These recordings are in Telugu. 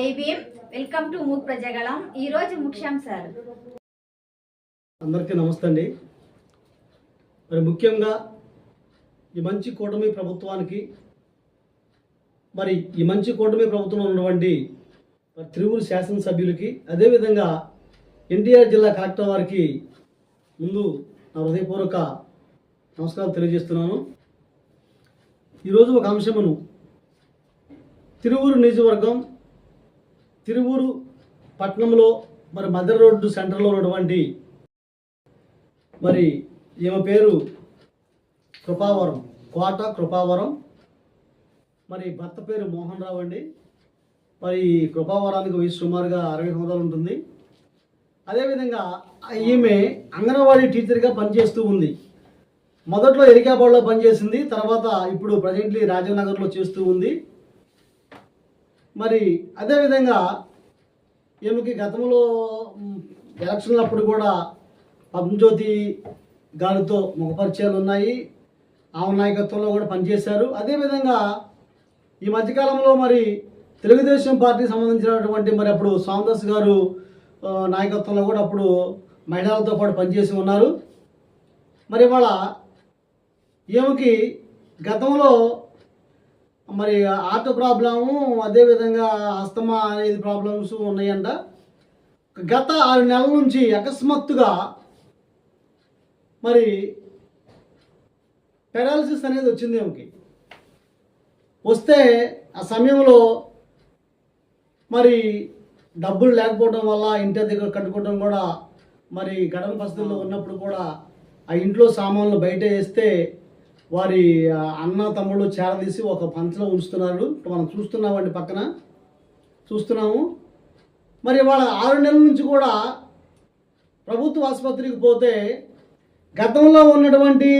జై భీమ్. Welcome to Mook Prajagalam. ఈ రోజు ముఖ్యాంశాలు. అందరికీ నమస్తే అండి. మరి ముఖ్యంగా ఈ మంచి కూటమి ప్రభుత్వానికి ఈ మంచి కూటమి ప్రభుత్వంలో ఉన్నటువంటి తిరువురు శాసనసభ్యులకి అదేవిధంగా ఎన్టీఆర్ జిల్లా కలెక్టర్ వారికి ముందు నా హృదయపూర్వక నమస్కారాలు తెలియజేస్తున్నాను. ఈరోజు ఒక అంశమును తిరువురు నియోజకవర్గం తిరువురు పట్టణంలో మదర్ రోడ్డు సెంటర్లో ఉన్నటువంటి ఈమె పేరు కృపావరం, కోట కృపావరం. భర్త పేరు మోహన్ రావు అండి. కృపావరానికి వయసు సుమారుగా 60 సంవత్సరాలు ఉంటుంది. అదేవిధంగా ఈమె అంగన్వాడీ టీచర్గా పనిచేస్తూ ఉంది. మొదట్లో ఎరికాబాడ్లో పనిచేసింది, తర్వాత ఇప్పుడు ప్రజెంట్లీ రాజీవ్ నగర్లో చేస్తూ ఉంది. అదేవిధంగా ఈమెకి గతంలో ఎలక్షన్లప్పుడు కూడా పద్మజ్యోతి గారితో ముఖపరిచయాలు ఉన్నాయి. ఆమె నాయకత్వంలో కూడా పనిచేశారు. అదేవిధంగా ఈ మధ్యకాలంలో తెలుగుదేశం పార్టీకి సంబంధించినటువంటి అప్పుడు సాందాస్ గారు నాయకత్వంలో కూడా అప్పుడు మహిళలతో పాటు పనిచేసి ఉన్నారు. ఇవాళ ఈమెకి గతంలో హార్ట్ ప్రాబ్లము, అదేవిధంగా అస్తమా అనేది ప్రాబ్లమ్స్ ఉన్నాయంట. గత 6 నెలల నుంచి అకస్మాత్తుగా పెరాలసిస్ అనేది వచ్చింది ఆమెకి. వస్తే ఆ సమయంలో డబ్బులు లేకపోవడం వల్ల ఇంటి దగ్గర కట్టుకోవడం కూడా గడప పరిస్థితుల్లో ఉన్నప్పుడు కూడా ఆ ఇంట్లో సామాన్లు బయట వేస్తే వారి అన్న తమ్ముళ్ళు చేరదీసి ఒక పంచలో ఉంచుతున్నారు. మనం చూస్తున్నామండి, పక్కన చూస్తున్నాము. వాళ్ళ 6 నెలల నుంచి కూడా ప్రభుత్వ ఆసుపత్రికి పోతే గతంలో ఉన్నటువంటి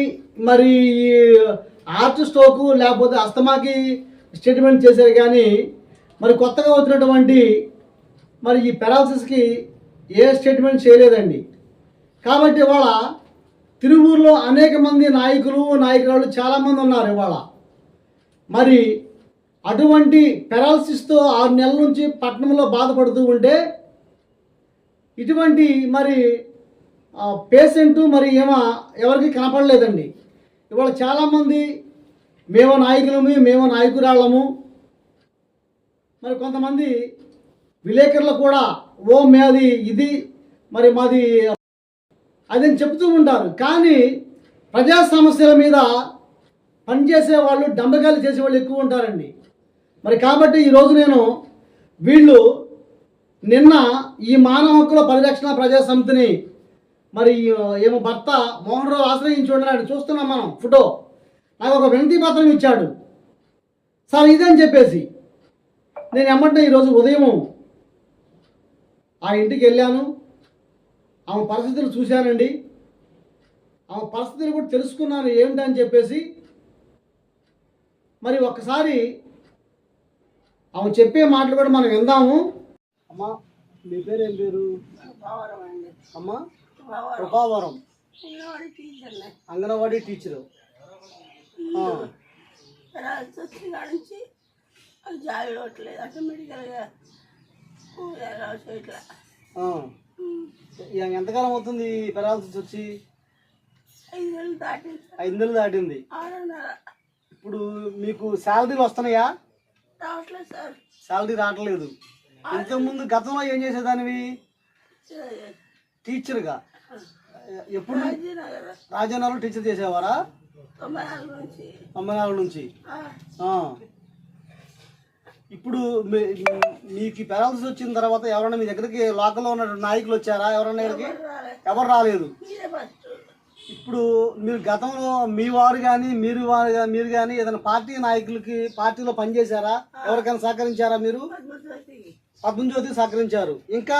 హార్ట్ స్ట్రోకు లేకపోతే అస్తమాకి స్టేట్మెంట్ చేశారు, కానీ కొత్తగా వచ్చినటువంటి ఈ పెరాలసిస్కి ఏ స్టేట్మెంట్ చేయలేదండి. కాబట్టి ఇవాళ తిరువూరులో అనేక మంది నాయకులు నాయకురాలు చాలామంది ఉన్నారు. ఇవాళ అటువంటి పెరాలసిస్తో 6 నెలల నుంచి పట్టణంలో బాధపడుతూ ఉంటే ఇటువంటి పేషెంట్ ఎవరికి కనపడలేదండి. ఇవాళ చాలామంది మేము నాయకులము, మేము నాయకురాళ్ళము, కొంతమంది విలేకరులు కూడా మాది ఇది మాది అదని చెప్తూ ఉంటారు. కానీ ప్రజా సమస్యల మీద పనిచేసే వాళ్ళు, డంబకాలు చేసేవాళ్ళు ఎక్కువ ఉంటారండి. కాబట్టి ఈరోజు నేను వీళ్ళు నిన్న ఈ మానవ హక్కుల పరిరక్షణ ప్రజా సమితిని ఏమో భర్త మోహన్ రావు ఆశ్రయించి ఉండడానికి చూస్తున్నాం మనం ఫోటో. నాకు ఒక వినతి పత్రం ఇచ్చాడు సార్ ఇదని చెప్పేసి. నేను ఎమ్మంటే ఈరోజు ఉదయం ఆ ఇంటికి వెళ్ళాను. ఆమె పరిస్థితులు చూశానండి. ఆమె పరిస్థితులు కూడా తెలుసుకున్నాను ఏమిటని చెప్పేసి. ఒక్కసారి ఆమె చెప్పే మాటలు కూడా మనం విందాము. అమ్మా, మీ పేరు ఏం పేరు? అమ్మా కృపావరం, అంగన్వాడీ టీచరు. ఎంతకాలం అవుతుంది పెరాలసిస్ వచ్చి? 5 నెలలు దాటింది. ఇప్పుడు మీకు శాలరీలు వస్తున్నాయా? శాలరీ రావట్లేదు. ఇంతకుముందు గతంలో ఏం చేసేదానివి? టీచర్గా. ఎప్పుడు రాజానగర్లో టీచర్ చేసేవారా? 94 నుంచి. ఇప్పుడు మీకు పెరాలసిస్ వచ్చిన తర్వాత ఎవరైనా మీ దగ్గరికి లోకల్లో ఉన్న నాయకులు వచ్చారా? ఎవరైనా ఎవరు రాలేదు. ఇప్పుడు మీరు గతంలో మీ వారు కానీ మీరు కానీ ఏదైనా పార్టీ నాయకులకి పార్టీలో పనిచేశారా? ఎవరికైనా సహకరించారా? మీరు పద్మజ్యోతి సహకరించారు. ఇంకా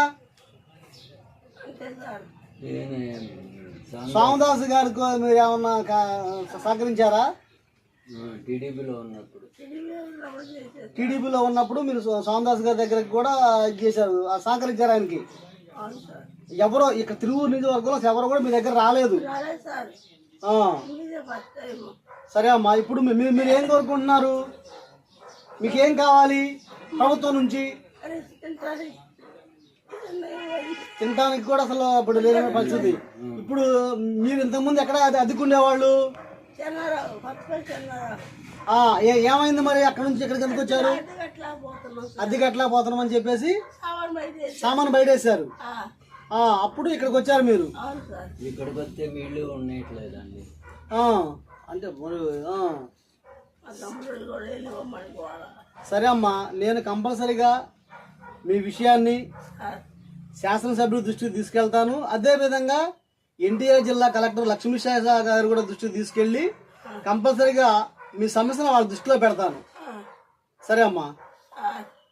సామదాస్ గారికి మీరు ఏమన్నా సహకరించారా? టీడీపీలో ఉన్నప్పుడు మీరు సామదాస్ గారి దగ్గరికి కూడా చేశారు, సహకరించారు ఆయనకి. ఎవరో ఇక్కడ తిరువూరు నియోజకవర్గంలో ఎవరు కూడా మీ దగ్గర రాలేదు. సరే అమ్మా, ఇప్పుడు మీరు ఏం కోరుకుంటున్నారు? మీకేం కావాలి ప్రభుత్వం నుంచి? తినడానికి కూడా అసలు ఇప్పుడు లేని పరిస్థితి. ఇప్పుడు మీరు ఇంతకుముందు ఎక్కడ అద్దెకుండేవాళ్ళు? ఏమైంది మరి? అక్కడ నుంచి ఎక్కడికి ఎందుకు వచ్చారు? అద్దెకి ఎట్లా పోతున్నామని చెప్పేసి సామాన్ బయట వేసారు. అప్పుడు ఇక్కడికి వచ్చారు మీరు. ఇక్కడికి వస్తే నీళ్ళు ఉండట్లేదండి. అంటే సరే అమ్మా, నేను కంపల్సరీగా మీ విషయాన్ని శాసనసభ్యుల దృష్టికి తీసుకెళ్తాను. అదేవిధంగా ఎన్టీఆర్ జిల్లా కలెక్టర్ లక్ష్మీశాఖ గారు కూడా దృష్టికి తీసుకెళ్ళి కంపల్సరీగా మీ సమస్యను వాళ్ళ దృష్టిలో పెడతాను. సరే అమ్మా.